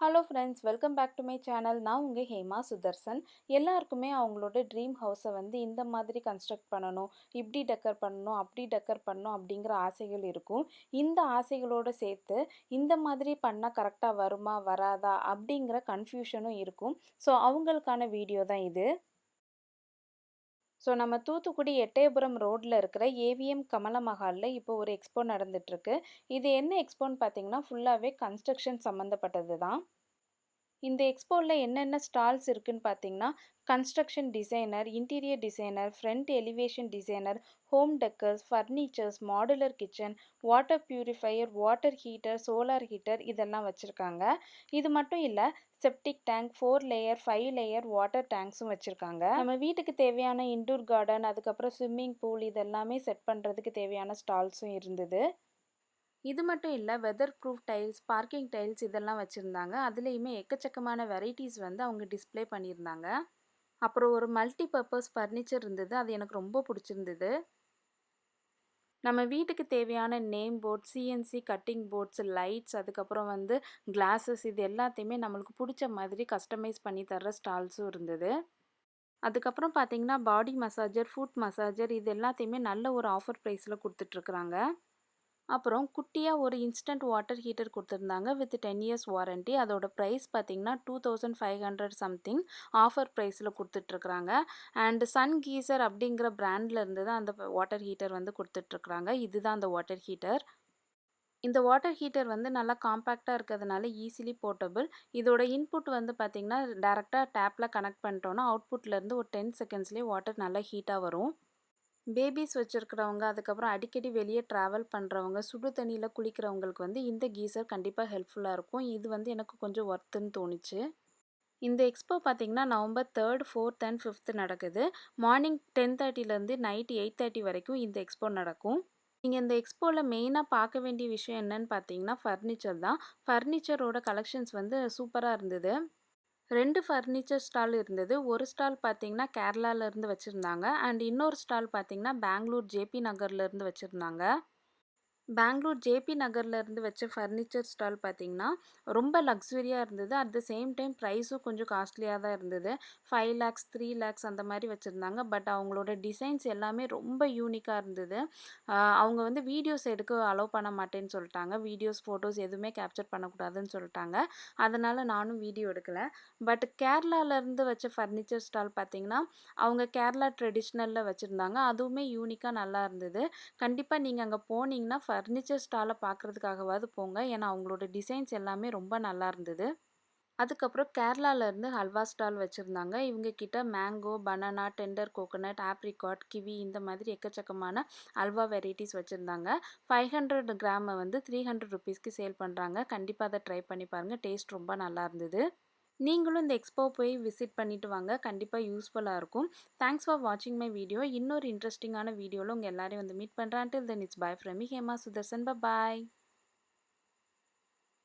Hello friends, welcome back to my channel. நான் உங்கள் ஹேமா சுதர்சன். எல்லாருக்குமே அவங்களோட ட்ரீம் ஹவுஸை வந்து இந்த மாதிரி கன்ஸ்ட்ரக்ட் பண்ணணும், இப்படி டெக்கர் பண்ணணும், அப்படி டெக்கர் பண்ணணும் அப்படிங்கிற ஆசைகள் இருக்கும். இந்த ஆசைகளோடு சேர்த்து இந்த மாதிரி பண்ணால் கரெக்டாக வருமா வராதா அப்படிங்கிற கன்ஃபியூஷனும் இருக்கும். ஸோ அவங்களுக்கான வீடியோ தான் இது. ஸோ நம்ம தூத்துக்குடி எட்டயபுரம் ரோட்டில் இருக்கிற ஏவிஎம் கமல மஹாலில் இப்போ ஒரு எக்ஸ்போ நடந்துட்டுருக்கு. இது என்ன எக்ஸ்போன்னு பார்த்தீங்கன்னா ஃபுல்லாகவே கன்ஸ்ட்ரக்ஷன் சம்மந்தப்பட்டது தான். இந்த எக்ஸ்போவில் என்னென்ன ஸ்டால்ஸ் இருக்குன்னு பார்த்தீங்கன்னா, construction designer, interior designer, front elevation designer, home decors, furnitures, modular kitchen, water purifier, water heater, solar heater இதெல்லாம் வச்சுருக்காங்க. இது மட்டும் இல்லை, septic tank, 4 layer 5 layer water டேங்க்ஸும் வச்சுருக்காங்க. நம்ம வீட்டுக்கு தேவையான இன்டோர் கார்டன், அதுக்கப்புறம் ஸ்விம்மிங் பூல் இதெல்லாமே செட் பண்ணுறதுக்கு தேவையான ஸ்டால்ஸும் இருந்தது. இது மட்டும் இல்லை, weather proof tiles, parking tiles இதெல்லாம் வச்சுருந்தாங்க. அதுலேயுமே எக்கச்சக்கமான வெரைட்டிஸ் வந்து அவங்க டிஸ்ப்ளே பண்ணியிருந்தாங்க. அப்புறம் ஒரு மல்டி பர்பஸ் ஃபர்னிச்சர் இருந்தது. அது எனக்கு ரொம்ப பிடிச்சிருந்தது. நம்ம வீட்டுக்கு தேவையான name board, CNC cutting boards, lights, அதுக்கப்புறம் வந்து கிளாஸஸ் இது எல்லாத்தையுமே நம்மளுக்கு பிடிச்ச மாதிரி கஸ்டமைஸ் பண்ணி தர்ற ஸ்டால்ஸும் இருந்தது. அதுக்கப்புறம் பார்த்தீங்கன்னா பாடி மசாஜர், ஃபுட் மசாஜர் இது எல்லாத்தையுமே நல்ல ஒரு ஆஃபர் ப்ரைஸில் கொடுத்துட்ருக்குறாங்க. அப்புறம் குட்டியாக ஒரு இன்ஸ்டன்ட் வாட்டர் ஹீட்டர் கொடுத்துருந்தாங்க வித் 10 இயர்ஸ் வாரண்ட்டி. அதோட ப்ரைஸ் பார்த்தீங்கன்னா 2500 சம்திங் ஆஃபர் ப்ரைஸில் கொடுத்துட்ருக்குறாங்க. அண்ட் சன் கீசர் அப்படிங்கிற பிராண்டில் இருந்து தான் அந்த வாட்டர் ஹீட்டர் வந்து கொடுத்துட்ருக்குறாங்க. இதுதான் அந்த வாட்டர் ஹீட்டர். இந்த வாட்டர் ஹீட்டர் வந்து நல்லா காம்பேக்டாக இருக்கிறதுனால ஈஸிலி போர்ட்டபிள். இதோட இன்புட் வந்து பார்த்திங்கன்னா டேரெக்டாக டேப்பில் கனெக்ட் பண்ணிட்டோன்னா அவுட்புட்லேருந்து ஒரு 10 செகண்ட்ஸ்லேயே வாட்டர் நல்லா ஹீட்டாக வரும். பேபிஸ் வச்சுருக்கிறவங்க, அதுக்கப்புறம் அடிக்கடி வெளியே ட்ராவல் பண்ணுறவங்க, சுடு தண்ணியில் குளிக்கிறவங்களுக்கு வந்து இந்த கீசர் கண்டிப்பாக ஹெல்ப்ஃபுல்லாக இருக்கும். இது வந்து எனக்கு கொஞ்சம் ஒர்த்துன்னு தோணுச்சு. இந்த எக்ஸ்போ பார்த்திங்கன்னா நவம்பர் 3, 4 அண்ட் 5 நடக்குது. மார்னிங் 10:30லேருந்து நைட் 8:30 வரைக்கும் இந்த எக்ஸ்போ நடக்கும். நீங்கள் இந்த எக்ஸ்போவில் மெயினாக பார்க்க வேண்டிய விஷயம் என்னன்னு பார்த்தீங்கன்னா ஃபர்னிச்சர் தான். ஃபர்னிச்சரோட கலெக்ஷன்ஸ் வந்து சூப்பராக இருந்தது. 2 ஃபர்னிச்சர் ஸ்டால் இருந்தது. ஒரு ஸ்டால் பார்த்தீங்கன்னா கேரளாலேருந்து வச்சுருந்தாங்க. அண்ட் இன்னொரு ஸ்டால் பார்த்தீங்கன்னா பெங்களூர் ஜேபி நகர்லேருந்து வச்சுருந்தாங்க. பெங்களூர் ஜேபி நகர்லேருந்து வச்ச ஃபர்னிச்சர் ஸ்டால் பார்த்தீங்கன்னா ரொம்ப லக்ஸுரியாக இருந்தது. அட் த சேம் டைம் ப்ரைஸும் கொஞ்சம் காஸ்ட்லியாக தான் இருந்தது. 5 lakhs 3 lakhs அந்த மாதிரி வச்சுருந்தாங்க. பட் அவங்களோட டிசைன்ஸ் எல்லாமே ரொம்ப யூனிக்காக இருந்தது. அவங்க வந்து வீடியோஸ் எடுக்க அலோவ் பண்ண மாட்டேன்னு சொல்லிட்டாங்க. வீடியோஸ், ஃபோட்டோஸ் எதுவுமே கேப்சர் பண்ணக்கூடாதுன்னு சொல்லிட்டாங்க. அதனால் நானும் வீடியோ எடுக்கலை. பட் கேரளாலேருந்து வச்ச ஃபர்னிச்சர் ஸ்டால் பார்த்தீங்கன்னா அவங்க கேரளா ட்ரெடிஷ்னலில் வச்சுருந்தாங்க. அதுவுமே யூனிக்காக நல்லா இருந்தது. கண்டிப்பாக நீங்கள் அங்கே போனீங்கன்னா ஃபர்னிச்சர் ஸ்டாலை பார்க்குறதுக்காகவாவது போங்க. ஏன்னா அவங்களோட டிசைன்ஸ் எல்லாமே ரொம்ப நல்லா இருந்தது. அதுக்கப்புறம் கேரளாவிலேருந்து ஹல்வா ஸ்டால் வச்சுருந்தாங்க. இவங்க கிட்ட mango, banana, tender coconut, apricot, kiwi இந்த மாதிரி எக்கச்சக்கமான அல்வா வெரைட்டிஸ் வச்சுருந்தாங்க. 500 கிராமை வந்து 300 ருபீஸ்க்கு சேல் பண்ணுறாங்க. கண்டிப்பாக அதை ட்ரை பண்ணி பாருங்கள். டேஸ்ட் ரொம்ப நல்லா இருந்தது. நீங்களும் இந்த எக்ஸ்போ போய் விசிட் பண்ணிட்டு வாங்க. கண்டிப்பாக யூஸ்ஃபுல்லாக இருக்கும். தேங்க்ஸ் ஃபார் வாட்சிங் மை வீடியோ. இன்னொரு இன்ட்ரெஸ்டிங்கான வீடியோவில் உங்கள் எல்லாரையும் வந்து மீட் பண்ணுறேன். Till then it's bye from me Hema Sudharshan. Bye.